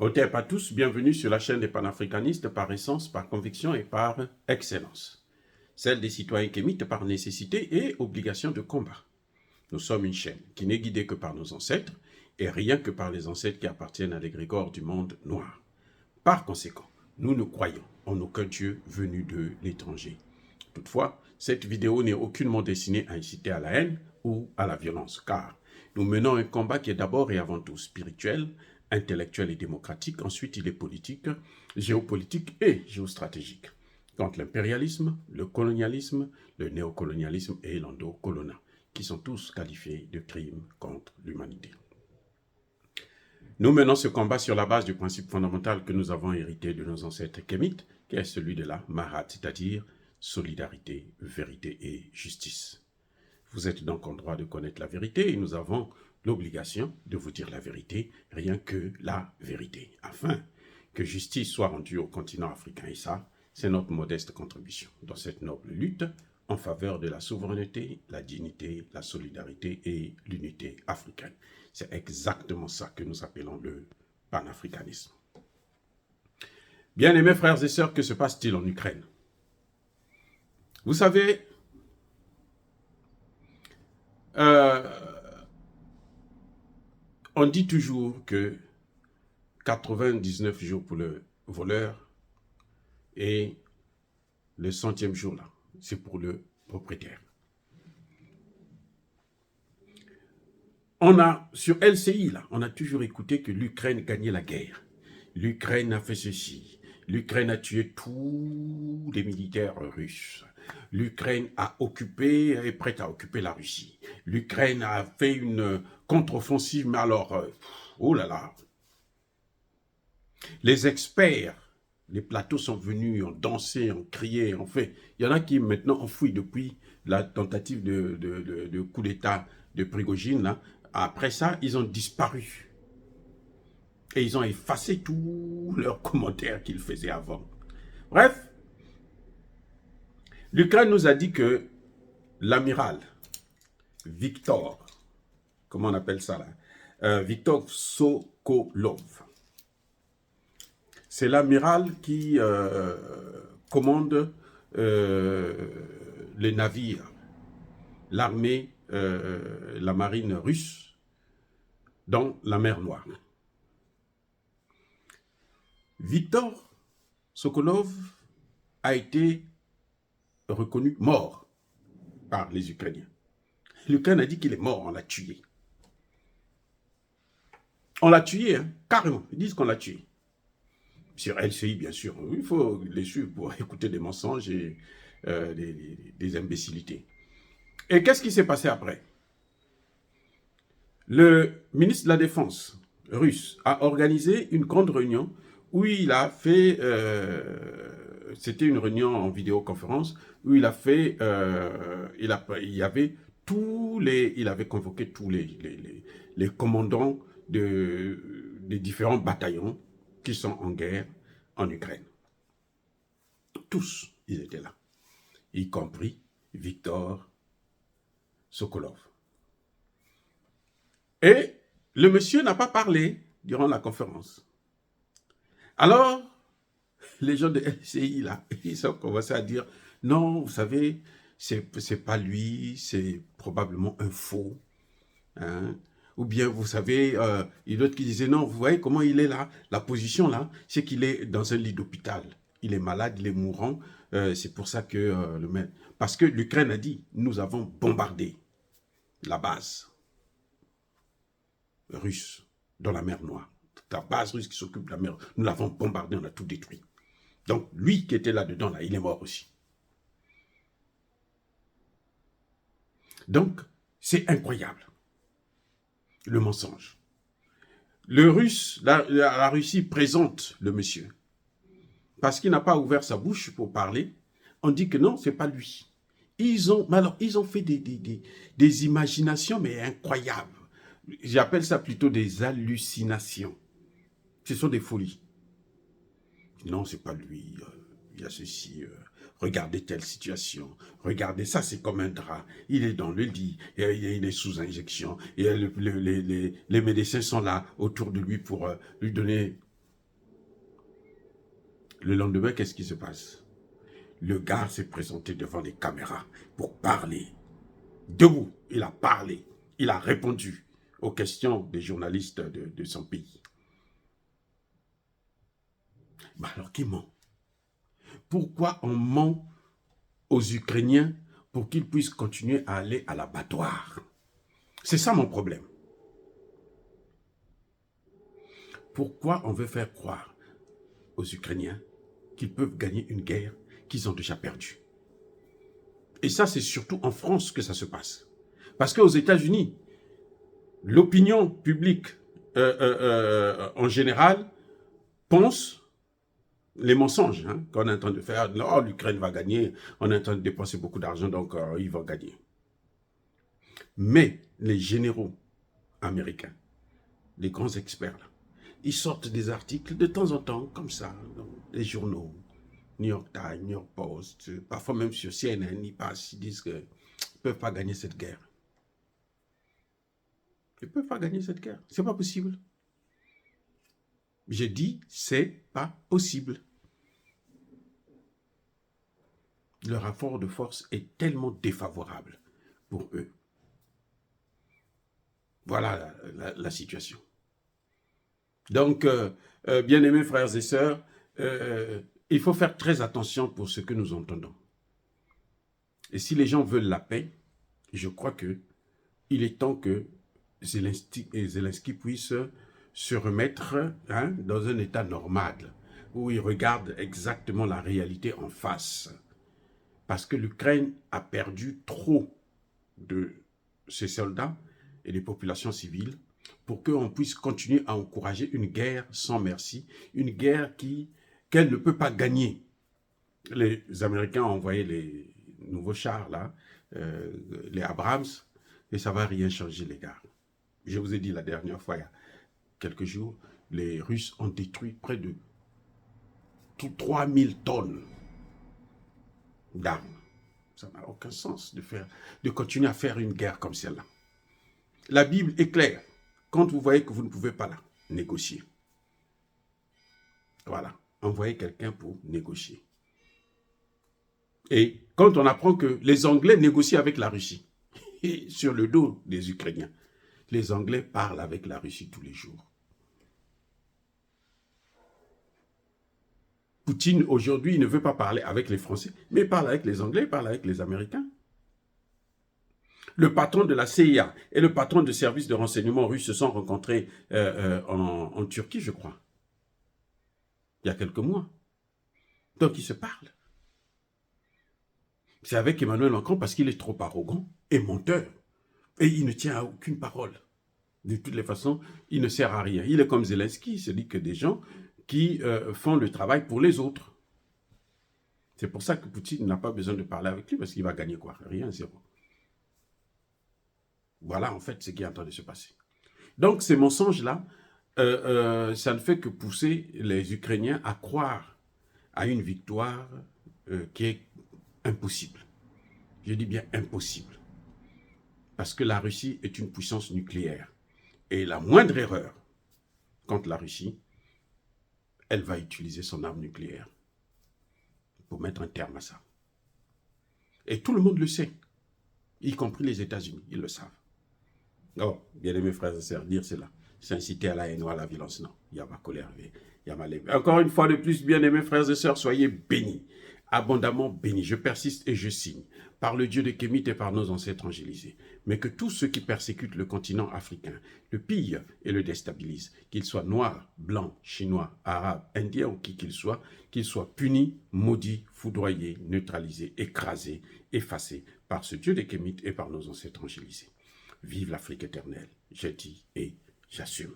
Hotep à tous, bienvenue sur la chaîne des panafricanistes par essence, par conviction et par excellence. Celle des citoyens kémites par nécessité et obligation de combat. Nous sommes une chaîne qui n'est guidée que par nos ancêtres et rien que par les ancêtres qui appartiennent à l'égrégore du monde noir. Par conséquent, nous ne croyons en aucun Dieu venu de l'étranger. Toutefois, cette vidéo n'est aucunement destinée à inciter à la haine ou à la violence, car nous menons un combat qui est d'abord et avant tout spirituel, intellectuel et démocratique. Ensuite, il est politique, géopolitique et géostratégique. Contre l'impérialisme, le colonialisme, le néocolonialisme et l'endocolonat, qui sont tous qualifiés de crimes contre l'humanité. Nous menons ce combat sur la base du principe fondamental que nous avons hérité de nos ancêtres kémites, qui est celui de la Mahat, c'est-à-dire solidarité, vérité et justice. Vous êtes donc en droit de connaître la vérité et nous avons l'obligation de vous dire la vérité, rien que la vérité, afin que justice soit rendue au continent africain. Et ça, c'est notre modeste contribution dans cette noble lutte en faveur de la souveraineté, la dignité, la solidarité et l'unité africaine. C'est exactement ça que nous appelons le panafricanisme. Bien-aimés frères et sœurs, que se passe-t-il en Ukraine? Vous savez, on dit toujours que 99 jours pour le voleur et le 100e jour, là, c'est pour le propriétaire. On a, sur LCI, là, on a toujours écouté que l'Ukraine gagnait la guerre. L'Ukraine a fait ceci. L'Ukraine a tué tous les militaires russes. L'Ukraine a occupé, est prête à occuper la Russie. L'Ukraine a fait une contre-offensive, mais alors, oh là là. Les experts, les plateaux sont venus, ont dansé, ont crié, ont fait. Il y en a qui maintenant enfouissent depuis la tentative de coup d'État de Prigojine, là. Après ça, ils ont disparu. Et ils ont effacé tous leurs commentaires qu'ils faisaient avant. Bref, l'Ukraine nous a dit que l'amiral Viktor, comment on appelle ça là, Viktor Sokolov, c'est l'amiral qui commande les navires, l'armée, la marine russe dans la mer Noire. Viktor Sokolov a été reconnu mort par les Ukrainiens. L'Ukraine a dit qu'il est mort, on l'a tué. On l'a tué, hein, carrément. Ils disent qu'on l'a tué. Sur LCI, bien sûr. Il faut les suivre pour écouter des mensonges et des imbécilités. Et qu'est-ce qui s'est passé après? Le ministre de la Défense russe a organisé une grande réunion où il a fait, c'était une réunion en vidéoconférence, où il a fait, il y avait il avait convoqué tous les commandants des différents bataillons qui sont en guerre en Ukraine. Tous, ils étaient là, y compris Viktor Sokolov. Et le monsieur n'a pas parlé durant la conférence. Alors, les gens de LCI, là, ils ont commencé à dire, non, vous savez, c'est pas lui, c'est probablement un faux. Hein? Ou bien, vous savez, il y a d'autres qui disaient, non, vous voyez comment il est là, la position là, c'est qu'il est dans un lit d'hôpital. Il est malade, il est mourant, c'est pour ça que parce que l'Ukraine a dit, nous avons bombardé la base russe dans la mer Noire. La base russe qui s'occupe de la mer, nous l'avons bombardé, on a tout détruit. Donc, lui qui était là-dedans, là, il est mort aussi. Donc, c'est incroyable, le mensonge. Le Russe, la Russie présente le monsieur. Parce qu'il n'a pas ouvert sa bouche pour parler, on dit que non, c'est pas lui. Ils ont fait des imaginations, mais incroyables. J'appelle ça plutôt des hallucinations. Ce sont des folies. Non, c'est pas lui. Il y a ceci. Regardez telle situation. Regardez, ça c'est comme un drap. Il est dans le lit. Et il est sous injection. Et les médecins sont là autour de lui pour lui donner Le lendemain, qu'est-ce qui se passe? Le gars s'est présenté devant les caméras pour parler. Debout, il a parlé. Il a répondu aux questions des journalistes de son pays. Bah alors, qui ment? Pourquoi on ment aux Ukrainiens pour qu'ils puissent continuer à aller à l'abattoir? C'est ça mon problème. Pourquoi on veut faire croire aux Ukrainiens qu'ils peuvent gagner une guerre qu'ils ont déjà perdue? Et ça, c'est surtout en France que ça se passe. Parce qu'aux États-Unis, l'opinion publique en général pense les mensonges qu'on est en train de faire. Oh, l'Ukraine va gagner, on est en train de dépenser beaucoup d'argent, donc ils vont gagner. Mais les généraux américains, les grands experts, là, ils sortent des articles de temps en temps, comme ça, dans les journaux, New York Times, New York Post, parfois même sur CNN, ils passent, ils disent qu'ils ne peuvent pas gagner cette guerre. Ils ne peuvent pas gagner cette guerre. C'est pas possible. J'ai dit, c'est pas possible. Le rapport de force est tellement défavorable pour eux. Voilà la situation. Donc, bien-aimés frères et sœurs, il faut faire très attention pour ce que nous entendons. Et si les gens veulent la paix, je crois qu'il est temps que Zelensky puisse se remettre dans un état normal, où il regarde exactement la réalité en face. Parce que l'Ukraine a perdu trop de ses soldats et des populations civiles pour qu'on puisse continuer à encourager une guerre sans merci, une guerre qu'elle ne peut pas gagner. Les Américains ont envoyé les nouveaux chars, là, les Abrams, et ça ne va rien changer, les gars. Je vous ai dit la dernière fois, il y a quelques jours, les Russes ont détruit près de 3000 tonnes d'armes. Ça n'a aucun sens de continuer à faire une guerre comme celle-là. La Bible est claire. Quand vous voyez que vous ne pouvez pas là, négocier. Voilà, envoyez quelqu'un pour négocier. Et quand on apprend que les Anglais négocient avec la Russie, et sur le dos des Ukrainiens, les Anglais parlent avec la Russie tous les jours. Poutine, aujourd'hui, ne veut pas parler avec les Français, mais il parle avec les Anglais, il parle avec les Américains. Le patron de la CIA et le patron du service de renseignement russe se sont rencontrés en Turquie, je crois, il y a quelques mois. Donc, ils se parlent. C'est avec Emmanuel Macron parce qu'il est trop arrogant et menteur. Et il ne tient à aucune parole. De toutes les façons, il ne sert à rien. Il est comme Zelensky, il se dit que des gens qui font le travail pour les autres. C'est pour ça que Poutine n'a pas besoin de parler avec lui, parce qu'il va gagner quoi? Rien, zéro. Voilà en fait ce qui est en train de se passer. Donc ces mensonges-là, ça ne fait que pousser les Ukrainiens à croire à une victoire qui est impossible. Je dis bien impossible. Parce que la Russie est une puissance nucléaire. Et la moindre erreur contre la Russie, elle va utiliser son arme nucléaire pour mettre un terme à ça. Et tout le monde le sait, y compris les États-Unis, ils le savent. Oh, bien aimés frères et sœurs, dire cela, c'est inciter à la haine ou à la violence. Non, il y a ma colère, il y a ma lèvre. Encore une fois de plus, bien aimés frères et sœurs, soyez bénis, abondamment bénis. Je persiste et je signe, par le Dieu de Kémit et par nos ancêtres angélisés. Mais que tous ceux qui persécutent le continent africain, le pillent et le déstabilisent, qu'ils soient noirs, blancs, chinois, arabes, indiens ou qui qu'ils soient punis, maudits, foudroyés, neutralisés, écrasés, effacés par ce Dieu de Kémit et par nos ancêtres angélisés. Vive l'Afrique éternelle, j'ai dit et j'assume.